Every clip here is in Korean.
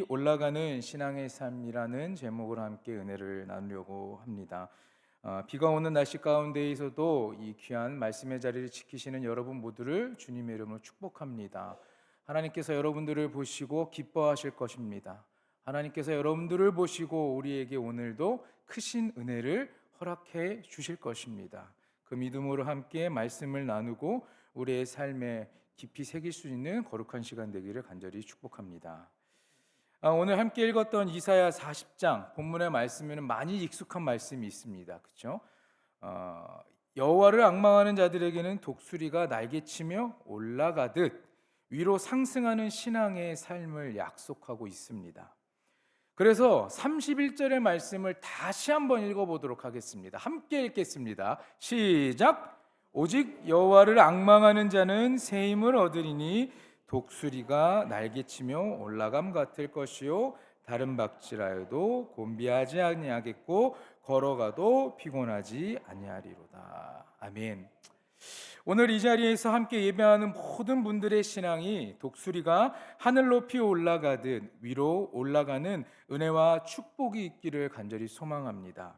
올라가는 신앙의 삶이라는 제목으로 함께 은혜를 나누려고 합니다. 비가 오는 날씨 가운데에서도 이 귀한 말씀의 자리를 지키시는 여러분 모두를 주님의 이름으로 축복합니다. 하나님께서 여러분들을 보시고 기뻐하실 것입니다. 하나님께서 여러분들을 보시고 우리에게 오늘도 크신 은혜를 허락해 주실 것입니다. 그 믿음으로 함께 말씀을 나누고 우리의 삶에 깊이 새길 수 있는 거룩한 시간 되기를 간절히 축복합니다. 오늘 함께 읽었던 이사야 40장 본문의 말씀에는 많이 익숙한 말씀이 있습니다. 그렇죠? 여호와를 앙망하는 자들에게는 독수리가 날개치며 올라가듯 위로 상승하는 신앙의 삶을 약속하고 있습니다. 그래서 31절의 말씀을 다시 한번 읽어보도록 하겠습니다. 함께 읽겠습니다. 시작! 오직 여호와를 앙망하는 자는 새 힘을 얻으리니 독수리가 날개치며 올라감 같을 것이요 다른 박질하여도 곤비하지 아니하겠고 걸어가도 피곤하지 아니하리로다. 아멘. 오늘 이 자리에서 함께 예배하는 모든 분들의 신앙이 독수리가 하늘 높이 올라가듯 위로 올라가는 은혜와 축복이 있기를 간절히 소망합니다.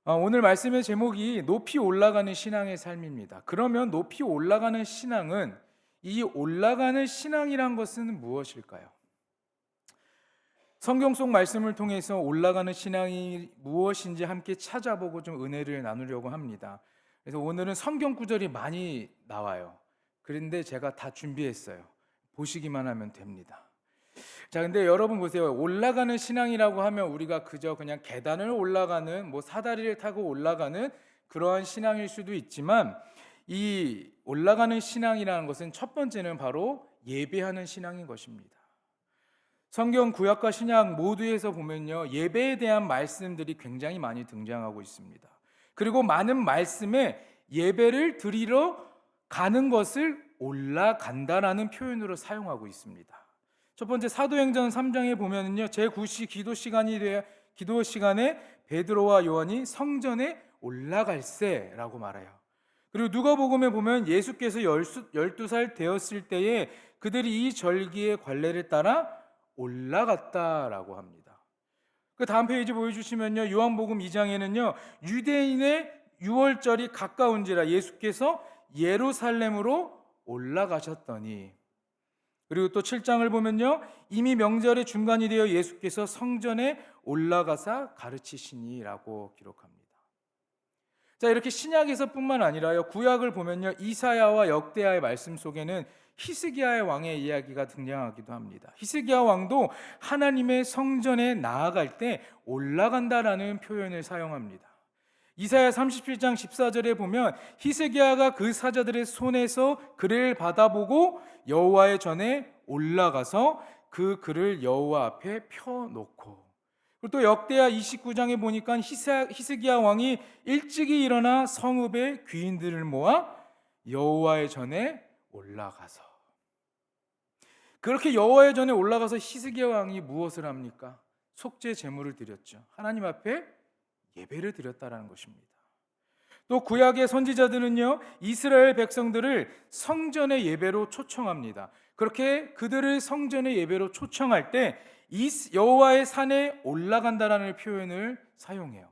오늘 말씀의 제목이 높이 올라가는 신앙의 삶입니다. 그러면 높이 올라가는 신앙은 이 올라가는 신앙이란 것은 무엇일까요? 성경 속 말씀을 통해서 올라가는 신앙이 무엇인지 함께 찾아보고 좀 은혜를 나누려고 합니다. 그래서 오늘은 성경 구절이 많이 나와요. 그런데 제가 다 준비했어요. 보시기만 하면 됩니다. 자, 근데 여러분 보세요. 올라가는 신앙이라고 하면 우리가 그냥 계단을 올라가는 사다리를 타고 올라가는 그러한 신앙일 수도 있지만 이 올라가는 신앙이라는 것은 첫 번째는 바로 예배하는 신앙인 것입니다. 성경 구약과 신약 모두에서 보면요, 예배에 대한 말씀들이 굉장히 많이 등장하고 있습니다. 그리고 많은 말씀에 예배를 드리러 가는 것을 올라간다라는 표현으로 사용하고 있습니다. 첫 번째 사도행전 3장에 보면은요, 제9시 기도 시간에 베드로와 요한이 성전에 올라갈세라고 말해요. 그리고 누가복음에 보면 예수께서 12살 되었을 때에 그들이 이 절기의 관례를 따라 올라갔다라고 합니다. 그 다음 페이지 보여주시면요, 요한복음 2장에는요 유대인의 유월절이 가까운지라 예수께서 예루살렘으로 올라가셨더니, 그리고 또 7장을 보면요 이미 명절의 중간이 되어 예수께서 성전에 올라가사 가르치시니라고 기록합니다. 자, 이렇게 신약에서뿐만 아니라요, 구약을 보면요 이사야와 역대하의 말씀 속에는 히스기야의 왕의 이야기가 등장하기도 합니다. 히스기야 왕도 하나님의 성전에 나아갈 때 올라간다라는 표현을 사용합니다. 이사야 37장 14절에 보면 히스기야가 그 사자들의 손에서 글을 받아보고 여호와의 전에 올라가서 그 글을 여호와 앞에 펴놓고, 그리고 또 역대하 29장에 보니까 히스기야 왕이 일찍이 일어나 성읍의 귀인들을 모아 여호와의 전에 올라가서, 그렇게 여호와의 전에 올라가서 히스기야 왕이 무엇을 합니까? 속죄 제물을 드렸죠. 하나님 앞에 예배를 드렸다라는 것입니다. 또 구약의 선지자들은요 이스라엘 백성들을 성전의 예배로 초청합니다. 그렇게 그들을 성전의 예배로 초청할 때 여호와의 산에 올라간다라는 표현을 사용해요.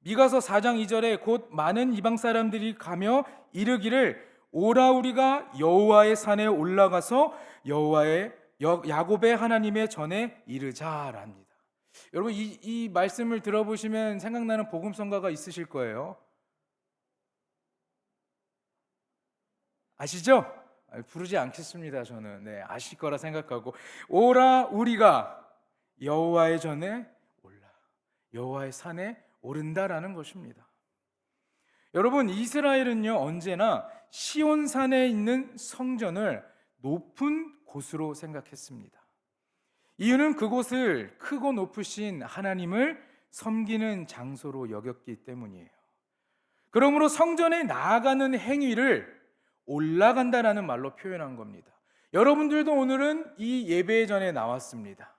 미가서 4장 2절에 곧 많은 이방 사람들이 가며 이르기를 오라 우리가 여호와의 산에 올라가서 여호와의 야곱의 하나님의 전에 이르자랍니다. 여러분 이 말씀을 들어보시면 생각나는 복음성가가 있으실 거예요. 아시죠? 부르지 않겠습니다. 저는 아실 거라 생각하고, 오라 우리가 여호와의 전에 올라 여호와의 산에 오른다라는 것입니다. 여러분 이스라엘은요 언제나 시온산에 있는 성전을 높은 곳으로 생각했습니다. 이유는 그곳을 크고 높으신 하나님을 섬기는 장소로 여겼기 때문이에요. 그러므로 성전에 나아가는 행위를 올라간다라는 말로 표현한 겁니다. 여러분들도 오늘은 이 예배 전에 나왔습니다.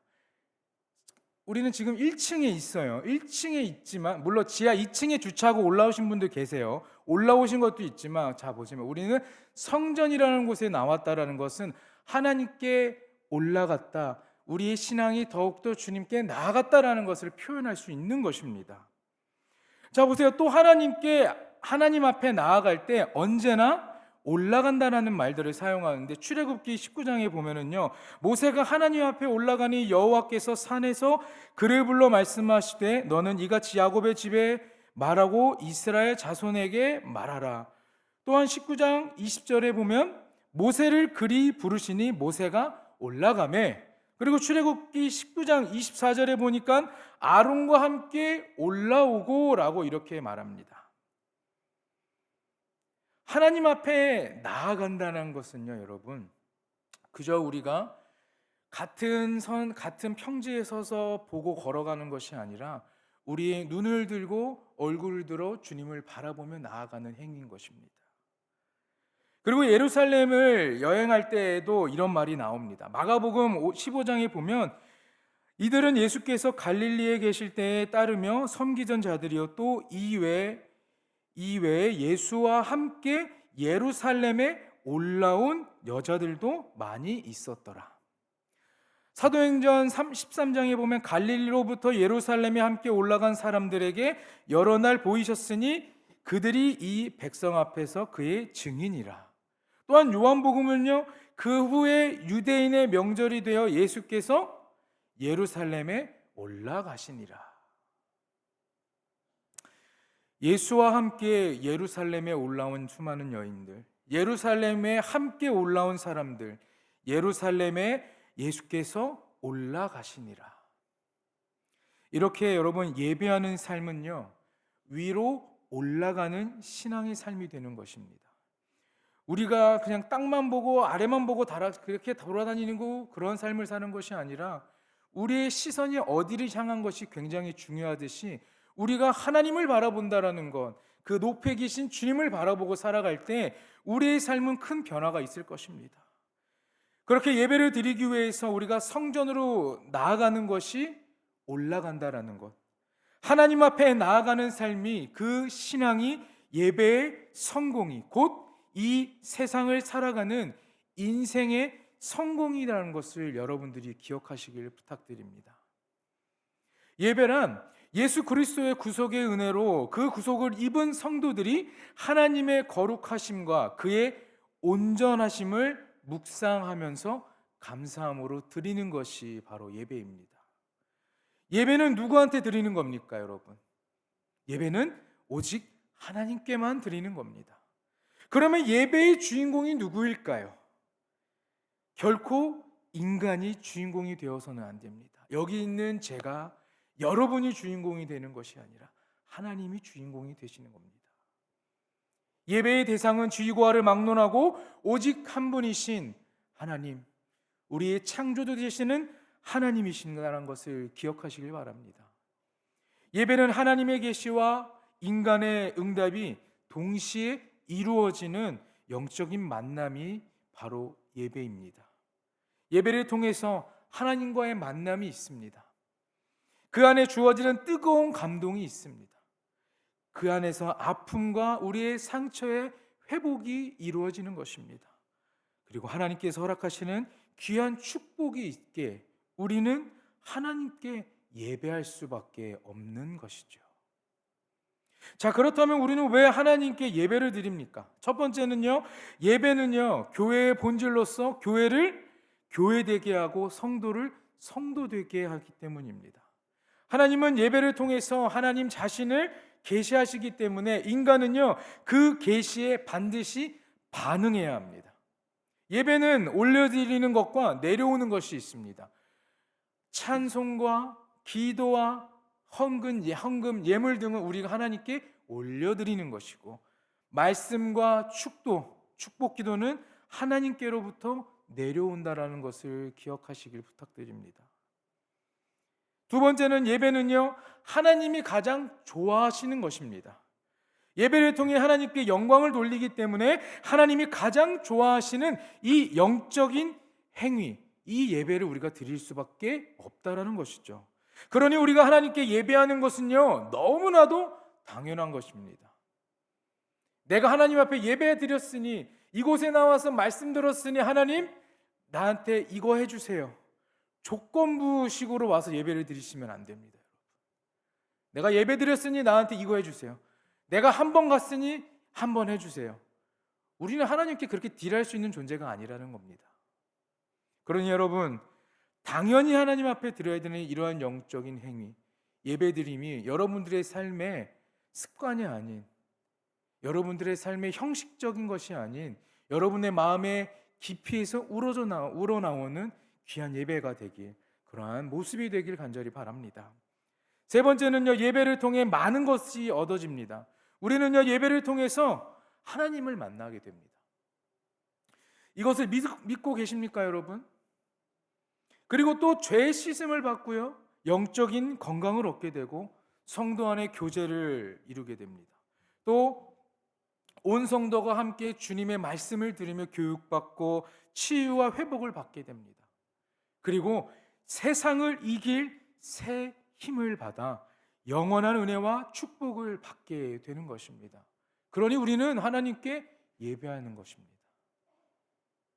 우리는 지금 1층에 있어요. 1층에 있지만, 물론 지하 2층에 주차하고 올라오신 분들 계세요. 올라오신 것도 있지만, 자 보시면 우리는 성전이라는 곳에 나왔다라는 것은 하나님께 올라갔다, 우리의 신앙이 더욱더 주님께 나아갔다라는 것을 표현할 수 있는 것입니다. 자, 보세요. 또 하나님 앞에 나아갈 때 언제나 올라간다라는 말들을 사용하는데, 출애굽기 19장에 보면은요, 모세가 하나님 앞에 올라가니 여호와께서 산에서 그를 불러 말씀하시되 너는 이같이 야곱의 집에 말하고 이스라엘 자손에게 말하라. 또한 19장 20절에 보면 모세를 그리 부르시니 모세가 올라가매. 그리고 출애굽기 19장 24절에 보니까 아론과 함께 올라오고 라고 이렇게 말합니다. 하나님 앞에 나아간다는 것은요, 여러분, 그저 우리가 같은 선, 같은 평지에 서서 보고 걸어가는 것이 아니라 우리의 눈을 들고 얼굴을 들어 주님을 바라보며 나아가는 행위인 것입니다. 그리고 예루살렘을 여행할 때에도 이런 말이 나옵니다. 마가복음 15장에 보면 이들은 예수께서 갈릴리에 계실 때에 따르며 섬기던 자들이요 또 이외에 예수와 함께 예루살렘에 올라온 여자들도 많이 있었더라. 사도행전 13장에 보면 갈릴리로부터 예루살렘에 함께 올라간 사람들에게 여러 날 보이셨으니 그들이 이 백성 앞에서 그의 증인이라. 또한 요한복음은요, 그 후에 유대인의 명절이 되어 예수께서 예루살렘에 올라가시니라. 예수와 함께 예루살렘에 올라온 수많은 여인들, 예루살렘에 함께 올라온 사람들, 예루살렘에 예수께서 올라가시니라. 이렇게 여러분, 예배하는 삶은요, 위로 올라가는 신앙의 삶이 되는 것입니다. 우리가 그냥 땅만 보고 아래만 보고 그렇게 돌아다니는 그런 삶을 사는 것이 아니라 우리의 시선이 어디를 향한 것이 굉장히 중요하듯이 우리가 하나님을 바라본다라는 것, 그 높에 계신 주님을 바라보고 살아갈 때 우리의 삶은 큰 변화가 있을 것입니다. 그렇게 예배를 드리기 위해서 우리가 성전으로 나아가는 것이 올라간다라는 것, 하나님 앞에 나아가는 삶이, 그 신앙이 예배의 성공이 곧 이 세상을 살아가는 인생의 성공이라는 것을 여러분들이 기억하시길 부탁드립니다. 예배란 예수 그리스도의 구속의 은혜로 그 구속을 입은 성도들이 하나님의 거룩하심과 그의 온전하심을 묵상하면서 감사함으로 드리는 것이 바로 예배입니다. 예배는 누구한테 드리는 겁니까, 여러분? 예배는 오직 하나님께만 드리는 겁니다. 그러면 예배의 주인공이 누구일까요? 결코 인간이 주인공이 되어서는 안 됩니다. 여기 있는 제가, 여러분이 주인공이 되는 것이 아니라 하나님이 주인공이 되시는 겁니다. 예배의 대상은 지위고하를 막론하고 오직 한 분이신 하나님, 우리의 창조주 되시는 하나님이신다는 것을 기억하시길 바랍니다. 예배는 하나님의 계시와 인간의 응답이 동시에 이루어지는 영적인 만남이 바로 예배입니다. 예배를 통해서 하나님과의 만남이 있습니다. 그 안에 주어지는 뜨거운 감동이 있습니다. 그 안에서 아픔과 우리의 상처의 회복이 이루어지는 것입니다. 그리고 하나님께서 허락하시는 귀한 축복이 있게 우리는 하나님께 예배할 수밖에 없는 것이죠. 자, 그렇다면 우리는 왜 하나님께 예배를 드립니까? 첫 번째는요, 예배는요, 교회의 본질로서 교회를 교회되게 하고 성도를 성도되게 하기 때문입니다. 하나님은 예배를 통해서 하나님 자신을 계시하시기 때문에 인간은요, 그 계시에 반드시 반응해야 합니다. 예배는 올려드리는 것과 내려오는 것이 있습니다. 찬송과 기도와 헌금, 예물 등은 우리가 하나님께 올려드리는 것이고, 말씀과 축복 기도는 하나님께로부터 내려온다라는 것을 기억하시길 부탁드립니다. 두 번째는 예배는요, 하나님이 가장 좋아하시는 것입니다. 예배를 통해 하나님께 영광을 돌리기 때문에 하나님이 가장 좋아하시는 이 영적인 행위, 이 예배를 우리가 드릴 수밖에 없다라는 것이죠. 그러니 우리가 하나님께 예배하는 것은요, 너무나도 당연한 것입니다. 내가 하나님 앞에 예배 드렸으니, 이곳에 나와서 말씀 들었으니 하나님 나한테 이거 해주세요, 조건부식으로 와서 예배를 드리시면 안 됩니다. 내가 예배 드렸으니 나한테 이거 해주세요. 내가 한 번 갔으니 한 번 해주세요. 우리는 하나님께 그렇게 딜할 수 있는 존재가 아니라는 겁니다. 그러니 여러분, 당연히 하나님 앞에 드려야 되는 이러한 영적인 행위, 예배드림이 여러분들의 삶의 습관이 아닌, 여러분들의 삶의 형식적인 것이 아닌 여러분의 마음의 깊이에서 우러나오는 귀한 예배가 되길, 그러한 모습이 되길 간절히 바랍니다. 세 번째는요, 예배를 통해 많은 것이 얻어집니다. 우리는요, 예배를 통해서 하나님을 만나게 됩니다. 이것을 믿고 계십니까, 여러분? 그리고 또 죄의 씻음을 받고요, 영적인 건강을 얻게 되고 성도 안의 교제를 이루게 됩니다. 또 온 성도가 함께 주님의 말씀을 들으며 교육받고 치유와 회복을 받게 됩니다. 그리고 세상을 이길 새 힘을 받아 영원한 은혜와 축복을 받게 되는 것입니다. 그러니 우리는 하나님께 예배하는 것입니다.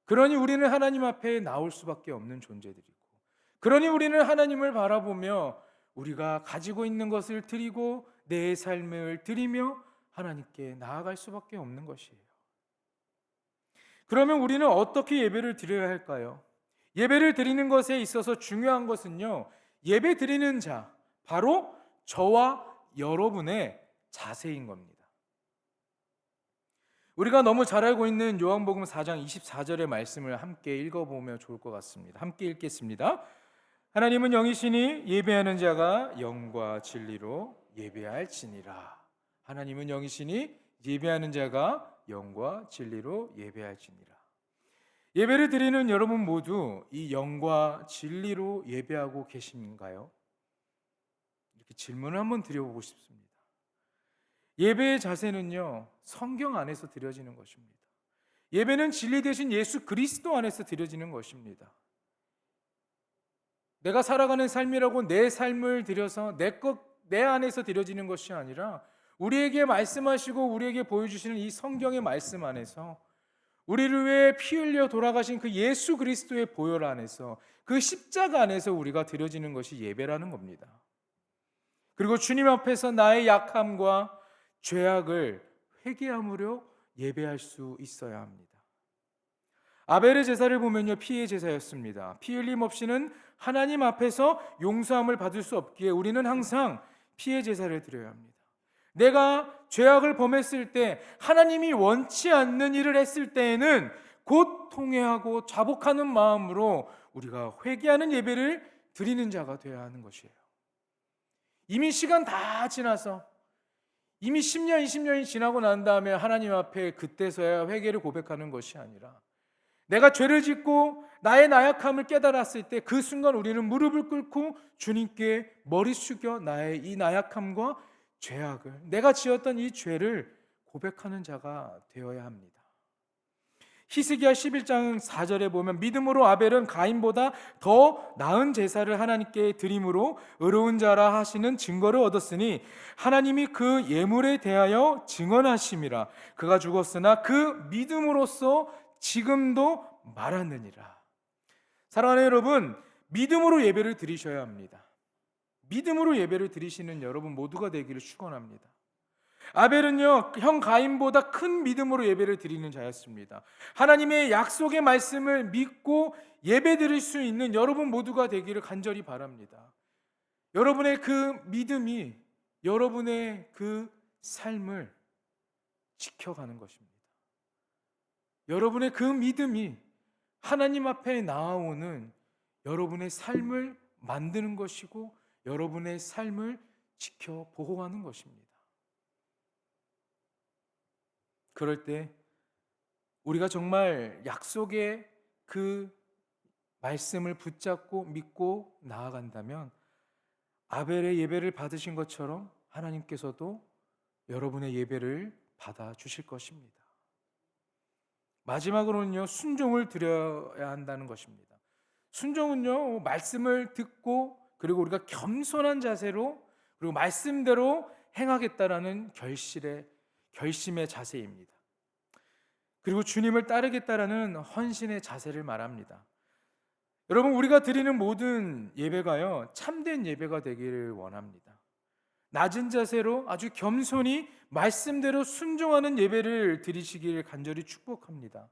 그러니 우리는 하나님 앞에 나올 수밖에 없는 존재들이고, 그러니 우리는 하나님을 바라보며 우리가 가지고 있는 것을 드리고 내 삶을 드리며 하나님께 나아갈 수밖에 없는 것이에요. 그러면 우리는 어떻게 예배를 드려야 할까요? 예배를 드리는 것에 있어서 중요한 것은요, 예배 드리는 자, 바로 저와 여러분의 자세인 겁니다. 우리가 너무 잘 알고 있는 요한복음 4장 24절의 말씀을 함께 읽어보면 좋을 것 같습니다. 함께 읽겠습니다. 하나님은 영이시니 예배하는 자가 영과 진리로 예배할지니라. 하나님은 영이시니 예배하는 자가 영과 진리로 예배할지니라. 예배를 드리는 여러분 모두 이 영과 진리로 예배하고 계신가요? 이렇게 질문을 한번 드려보고 싶습니다. 예배의 자세는요, 성경 안에서 드려지는 것입니다. 예배는 진리 대신 예수 그리스도 안에서 드려지는 것입니다. 내가 살아가는 삶이라고 내 삶을 드려서 내 안에서 드려지는 것이 아니라 우리에게 말씀하시고 우리에게 보여주시는 이 성경의 말씀 안에서 우리를 위해 피 흘려 돌아가신 그 예수 그리스도의 보혈 안에서, 그 십자가 안에서 우리가 드려지는 것이 예배라는 겁니다. 그리고 주님 앞에서 나의 약함과 죄악을 회개함으로 예배할 수 있어야 합니다. 아벨의 제사를 보면요, 피의 제사였습니다. 피 흘림 없이는 하나님 앞에서 용서함을 받을 수 없기에 우리는 항상 피의 제사를 드려야 합니다. 내가 죄악을 범했을 때, 하나님이 원치 않는 일을 했을 때에는 곧 통회하고 자복하는 마음으로 우리가 회개하는 예배를 드리는 자가 되어야 하는 것이에요. 이미 시간 다 지나서 이미 10년, 20년이 지나고 난 다음에 하나님 앞에 그때서야 회개를 고백하는 것이 아니라, 내가 죄를 짓고 나의 나약함을 깨달았을 때 그 순간 우리는 무릎을 꿇고 주님께 머리 숙여 나의 이 나약함과 죄악을, 내가 지었던 이 죄를 고백하는 자가 되어야 합니다. 히스기야 11장 4절에 보면 믿음으로 아벨은 가인보다 더 나은 제사를 하나님께 드림으로 의로운 자라 하시는 증거를 얻었으니 하나님이 그 예물에 대하여 증언하심이라. 그가 죽었으나 그 믿음으로써 지금도 말하느니라. 사랑하는 여러분, 믿음으로 예배를 드리셔야 합니다. 믿음으로 예배를 드리시는 여러분 모두가 되기를 축원합니다. 아벨은요, 형 가인보다 큰 믿음으로 예배를 드리는 자였습니다. 하나님의 약속의 말씀을 믿고 예배 드릴 수 있는 여러분 모두가 되기를 간절히 바랍니다. 여러분의 그 믿음이 여러분의 그 삶을 지켜가는 것입니다. 여러분의 그 믿음이 하나님 앞에 나아오는 여러분의 삶을 만드는 것이고 여러분의 삶을 지켜 보호하는 것입니다. 그럴 때 우리가 정말 약속의 그 말씀을 붙잡고 믿고 나아간다면 아벨의 예배를 받으신 것처럼 하나님께서도 여러분의 예배를 받아주실 것입니다. 마지막으로는요, 순종을 드려야 한다는 것입니다. 순종은요, 말씀을 듣고 그리고 우리가 겸손한 자세로 그리고 말씀대로 행하겠다라는 결심의 자세입니다. 그리고 주님을 따르겠다라는 헌신의 자세를 말합니다. 여러분, 우리가 드리는 모든 예배가요, 참된 예배가 되기를 원합니다. 낮은 자세로 아주 겸손히 말씀대로 순종하는 예배를 드리시길 간절히 축복합니다.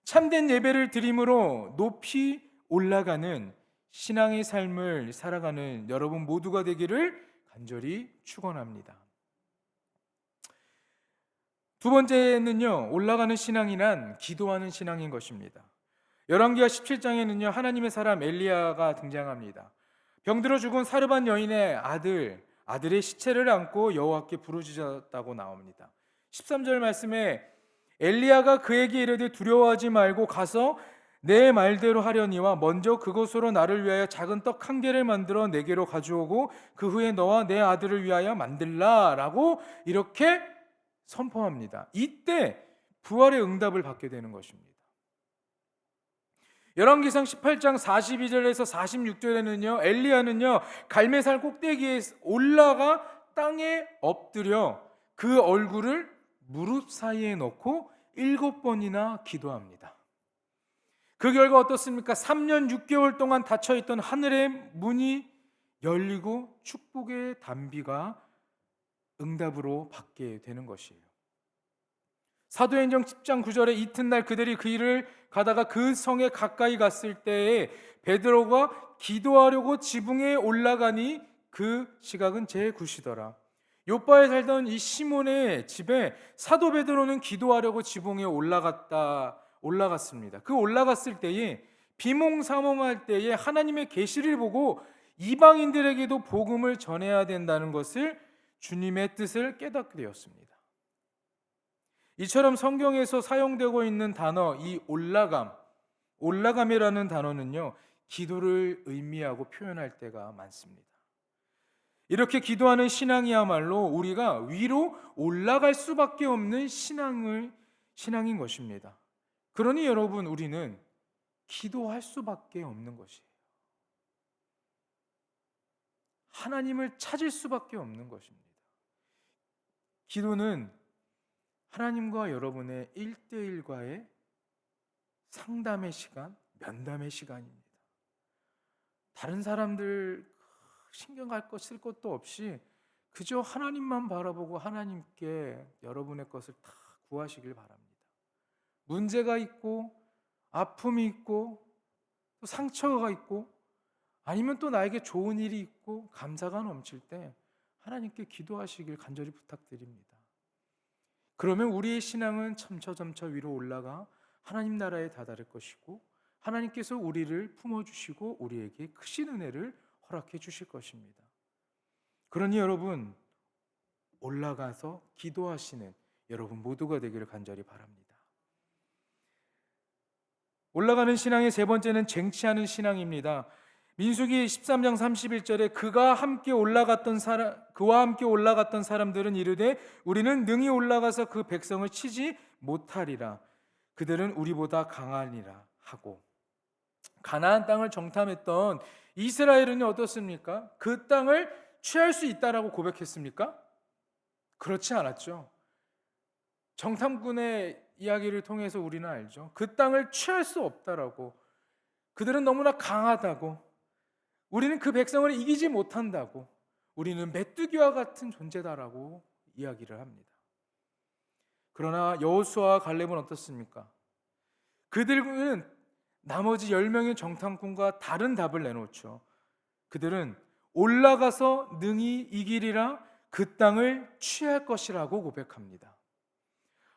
참된 예배를 드림으로 높이 올라가는 신앙의 삶을 살아가는 여러분 모두가 되기를 간절히 축원합니다. 두 번째는요, 올라가는 신앙이란 기도하는 신앙인 것입니다. 열왕기하 17장에는요, 하나님의 사람 엘리야가 등장합니다. 병들어 죽은 사르밧 여인의 아들의 시체를 안고 여호와께 부르짖었다고 나옵니다. 13절 말씀에 엘리야가 그에게 이르되 두려워하지 말고 가서 내 말대로 하려니와 먼저 그것으로 나를 위하여 작은 떡 한 개를 만들어 내게로 가져오고 그 후에 너와 내 아들을 위하여 만들라라고 이렇게 선포합니다. 이때 부활의 응답을 받게 되는 것입니다. 열왕기상 18장 42절에서 46절에는요, 엘리야는요 갈매살 꼭대기에 올라가 땅에 엎드려 그 얼굴을 무릎 사이에 넣고 7번이나 기도합니다. 그 결과 어떻습니까? 3년 6개월 동안 닫혀있던 하늘의 문이 열리고 축복의 단비가 응답으로 받게 되는 것이에요. 사도행전 10장 9절에 이튿날 그들이 그 일을 가다가 그 성에 가까이 갔을 때에 베드로가 기도하려고 지붕에 올라가니 그 시각은 제9시더라. 요바에 살던 이 시몬의 집에 사도 베드로는 기도하려고 지붕에 올라갔습니다. 그 올라갔을 때에 비몽사몽할 때에 하나님의 계시를 보고 이방인들에게도 복음을 전해야 된다는 것을 주님의 뜻을 깨닫게 되었습니다. 이처럼 성경에서 사용되고 있는 단어, 이 올라감이라는 단어는요, 기도를 의미하고 표현할 때가 많습니다. 이렇게 기도하는 신앙이야말로 우리가 위로 올라갈 수밖에 없는 신앙인 것입니다. 그러니 여러분, 우리는 기도할 수밖에 없는 것이에요. 하나님을 찾을 수밖에 없는 것입니다. 기도는 하나님과 여러분의 1대1과의 상담의 시간, 면담의 시간입니다. 다른 사람들 신경 쓸 것도 없이 그저 하나님만 바라보고 하나님께 여러분의 것을 다 구하시길 바랍니다. 문제가 있고 아픔이 있고 또 상처가 있고 아니면 또 나에게 좋은 일이 있고 감사가 넘칠 때 하나님께 기도하시길 간절히 부탁드립니다. 그러면 우리의 신앙은 점차 위로 올라가 하나님 나라에 다다를 것이고 하나님께서 우리를 품어주시고 우리에게 크신 은혜를 허락해 주실 것입니다. 그러니 여러분, 올라가서 기도하시는 여러분 모두가 되기를 간절히 바랍니다. 올라가는 신앙의 세 번째는 쟁취하는 신앙입니다. 민수기 13장 31절에 그와 함께 올라갔던 사람들은 이르되 우리는 능히 올라가서 그 백성을 치지 못하리라. 그들은 우리보다 강하니라 하고. 가나안 땅을 정탐했던 이스라엘은 어떻습니까? 그 땅을 취할 수 있다라고 고백했습니까? 그렇지 않았죠. 정탐꾼의 이야기를 통해서 우리는 알죠. 그 땅을 취할 수 없다라고. 그들은 너무나 강하다고. 우리는 그 백성을 이기지 못한다고. 우리는 메뚜기와 같은 존재다라고 이야기를 합니다. 그러나 여호수아와 갈렙은 어떻습니까? 그들은 나머지 10명의 정탐꾼과 다른 답을 내놓죠. 그들은 올라가서 능히 이기리라, 그 땅을 취할 것이라고 고백합니다.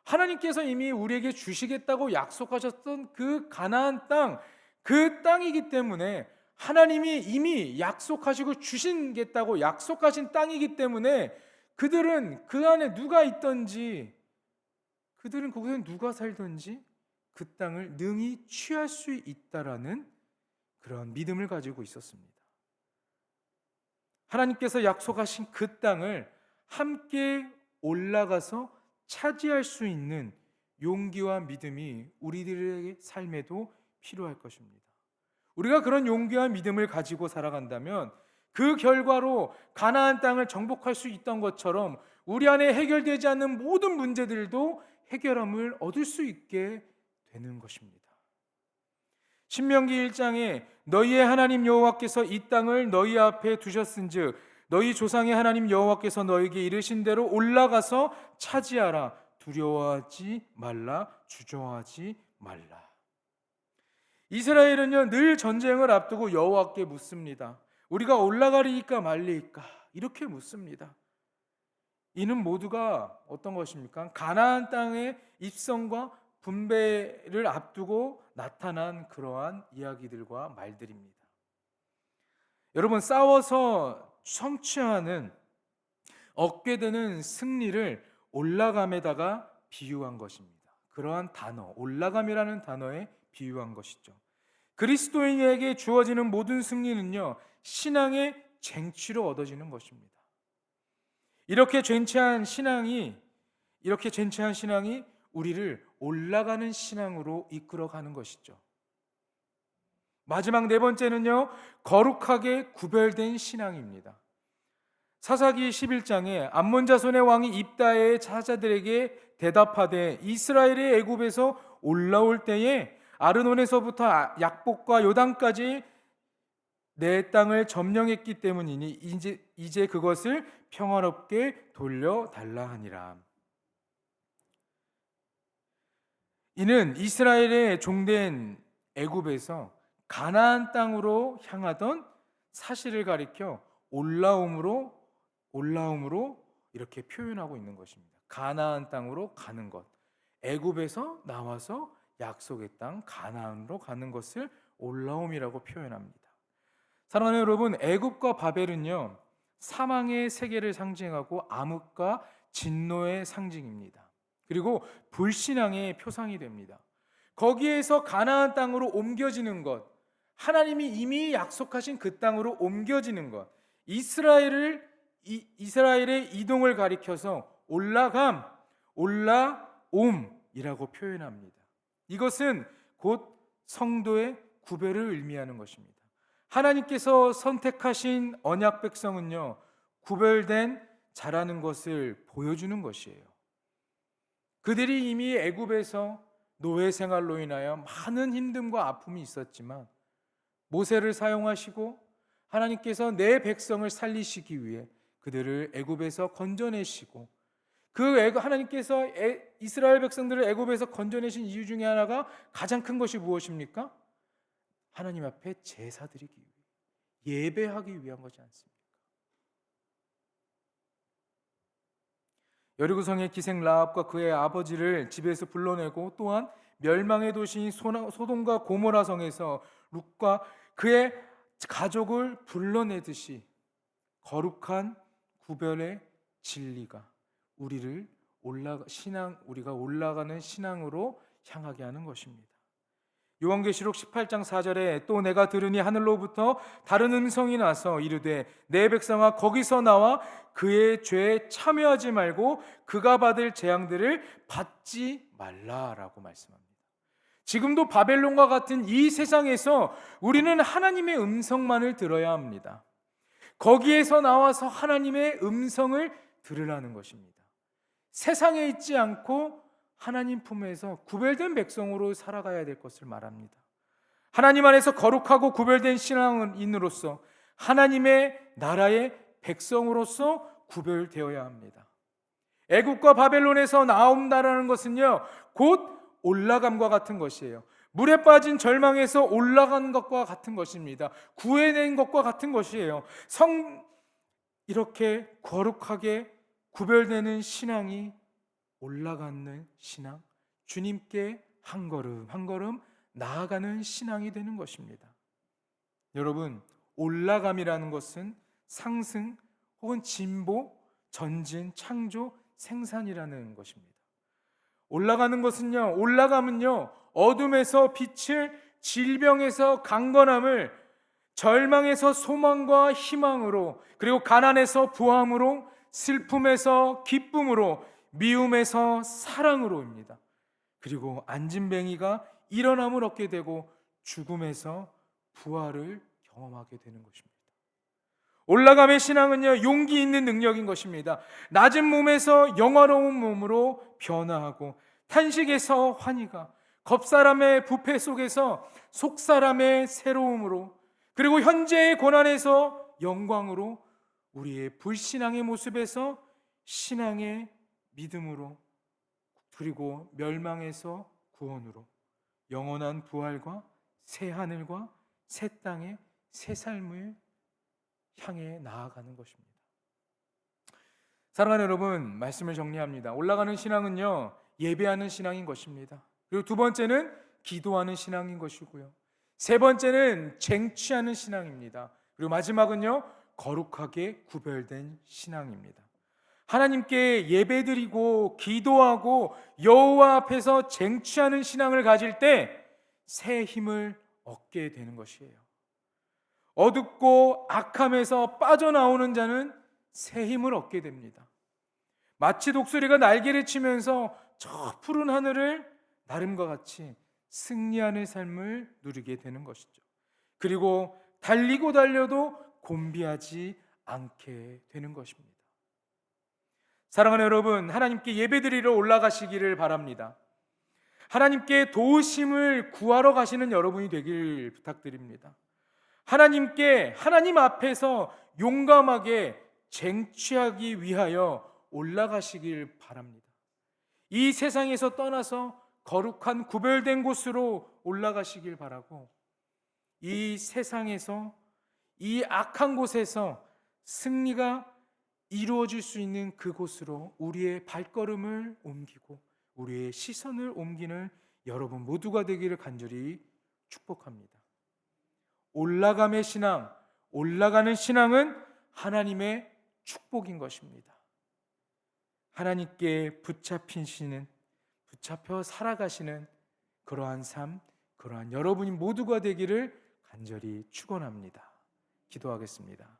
하나님께서 이미 우리에게 주시겠다고 약속하셨던 그 가나안 땅, 그 땅이기 때문에 하나님이 이미 약속하시고 주시겠다고 약속하신 땅이기 때문에 그들은 그 안에 누가 있든지, 그들은 거기에 누가 살든지 그 땅을 능히 취할 수 있다라는 그런 믿음을 가지고 있었습니다. 하나님께서 약속하신 그 땅을 함께 올라가서 차지할 수 있는 용기와 믿음이 우리들의 삶에도 필요할 것입니다. 우리가 그런 용기와 믿음을 가지고 살아간다면 그 결과로 가나안 땅을 정복할 수 있던 것처럼 우리 안에 해결되지 않는 모든 문제들도 해결함을 얻을 수 있게 되는 것입니다. 신명기 1장에 너희의 하나님 여호와께서 이 땅을 너희 앞에 두셨은즉 너희 조상의 하나님 여호와께서 너희에게 이르신 대로 올라가서 차지하라. 두려워하지 말라. 주저하지 말라. 이스라엘은요 늘 전쟁을 앞두고 여호와께 묻습니다. 우리가 올라가리이까 말리이까 이렇게 묻습니다. 이는 모두가 어떤 것입니까? 가나안 땅의 입성과 분배를 앞두고 나타난 그러한 이야기들과 말들입니다. 여러분, 싸워서 성취하는 얻게 되는 승리를 올라감에다가 비유한 것입니다. 그러한 단어, 올라감이라는 단어에 비유한 것이죠. 그리스도인에게 주어지는 모든 승리는요 신앙의 쟁취로 얻어지는 것입니다. 이렇게 쟁취한 신앙이 우리를 올라가는 신앙으로 이끌어가는 것이죠. 마지막 네 번째는요 거룩하게 구별된 신앙입니다. 사사기 11장에 암몬 자손의 왕이 입다의 사자들에게 대답하되 이스라엘이 애굽에서 올라올 때에 아르논에서부터 약복과 요단까지 내 땅을 점령했기 때문이니 이제 그것을 평화롭게 돌려달라 하니라. 이는 이스라엘의 종된 애굽에서 가나안 땅으로 향하던 사실을 가리켜 올라옴으로 이렇게 표현하고 있는 것입니다. 가나안 땅으로 가는 것, 애굽에서 나와서 약속의 땅 가나안으로 가는 것을 올라옴이라고 표현합니다. 사랑하는 여러분, 애굽과 바벨은요 사망의 세계를 상징하고 암흑과 진노의 상징입니다. 그리고 불신앙의 표상이 됩니다. 거기에서 가나안 땅으로 옮겨지는 것, 하나님이 이미 약속하신 그 땅으로 옮겨지는 것, 이스라엘의 이동을 가리켜서 올라감, 올라옴이라고 표현합니다. 이것은 곧 성도의 구별을 의미하는 것입니다. 하나님께서 선택하신 언약 백성은요 구별된 자라는 것을 보여주는 것이에요. 그들이 이미 애굽에서 노예 생활로 인하여 많은 힘듦과 아픔이 있었지만 모세를 사용하시고 하나님께서 내 백성을 살리시기 위해 그들을 애굽에서 건져내시고 하나님께서 이스라엘 백성들을 애굽에서 건져내신 이유 중에 하나가 가장 큰 것이 무엇입니까? 하나님 앞에 제사드리기 위해, 예배하기 위한 것이 않습니까? 여리고성의 기생 라합과 그의 아버지를 집에서 불러내고 또한 멸망의 도시인 소돔과 고모라 성에서 룻과 그의 가족을 불러내듯이 거룩한 구별의 진리가 우리가 올라가는 신앙으로 향하게 하는 것입니다. 요한계시록 18장 4절에 또 내가 들으니 하늘로부터 다른 음성이 나서 이르되 내 백성아 거기서 나와 그의 죄에 참여하지 말고 그가 받을 재앙들을 받지 말라라고 말씀합니다. 지금도 바벨론과 같은 이 세상에서 우리는 하나님의 음성만을 들어야 합니다. 거기에서 나와서 하나님의 음성을 들으라는 것입니다. 세상에 있지 않고 하나님 품에서 구별된 백성으로 살아가야 될 것을 말합니다. 하나님 안에서 거룩하고 구별된 신앙인으로서 하나님의 나라의 백성으로서 구별되어야 합니다. 애굽과 바벨론에서 나온다라는 것은요 곧 올라감과 같은 것이에요. 물에 빠진 절망에서 올라간 것과 같은 것입니다. 구해낸 것과 같은 것이에요. 이렇게 거룩하게 구별되는 신앙이 올라가는 신앙, 주님께 한 걸음 한 걸음 나아가는 신앙이 되는 것입니다. 여러분, 올라감이라는 것은 상승 혹은 진보, 전진, 창조, 생산이라는 것입니다. 올라가는 것은요, 올라감은요, 어둠에서 빛을, 질병에서 강건함을, 절망에서 소망과 희망으로, 그리고 가난에서 부함으로, 슬픔에서 기쁨으로, 미움에서 사랑으로입니다. 그리고 안진뱅이가 일어남을 얻게 되고 죽음에서 부활을 경험하게 되는 것입니다. 올라감의 신앙은요 용기 있는 능력인 것입니다. 낮은 몸에서 영화로운 몸으로 변화하고 탄식에서 환희가, 겉사람의 부패 속에서 속사람의 새로움으로, 그리고 현재의 고난에서 영광으로, 우리의 불신앙의 모습에서 신앙의 믿음으로, 그리고 멸망에서 구원으로, 영원한 부활과 새 하늘과 새 땅의 새 삶을 향해 나아가는 것입니다. 사랑하는 여러분, 말씀을 정리합니다. 올라가는 신앙은요, 예배하는 신앙인 것입니다. 그리고 두 번째는 기도하는 신앙인 것이고요, 세 번째는 쟁취하는 신앙입니다. 그리고 마지막은요, 거룩하게 구별된 신앙입니다. 하나님께 예배드리고 기도하고 여호와 앞에서 쟁취하는 신앙을 가질 때 새 힘을 얻게 되는 것이에요. 어둡고 악함에서 빠져나오는 자는 새 힘을 얻게 됩니다. 마치 독수리가 날개를 치면서 저 푸른 하늘을 나름과 같이 승리하는 삶을 누리게 되는 것이죠. 그리고 달리고 달려도 곤비하지 않게 되는 것입니다. 사랑하는 여러분, 하나님께 예배드리러 올라가시기를 바랍니다. 하나님께 도우심을 구하러 가시는 여러분이 되길 부탁드립니다. 하나님 앞에서 용감하게 쟁취하기 위하여 올라가시길 바랍니다. 이 세상에서 떠나서 거룩한 구별된 곳으로 올라가시길 바라고, 이 세상에서, 이 악한 곳에서 승리가 이루어질 수 있는 그곳으로 우리의 발걸음을 옮기고 우리의 시선을 옮기는 여러분 모두가 되기를 간절히 축복합니다. 올라감의 신앙, 올라가는 신앙은 하나님의 축복인 것입니다. 하나님께 붙잡혀 살아가시는 그러한 삶, 그러한 여러분이 모두가 되기를 간절히 축원합니다. 기도하겠습니다.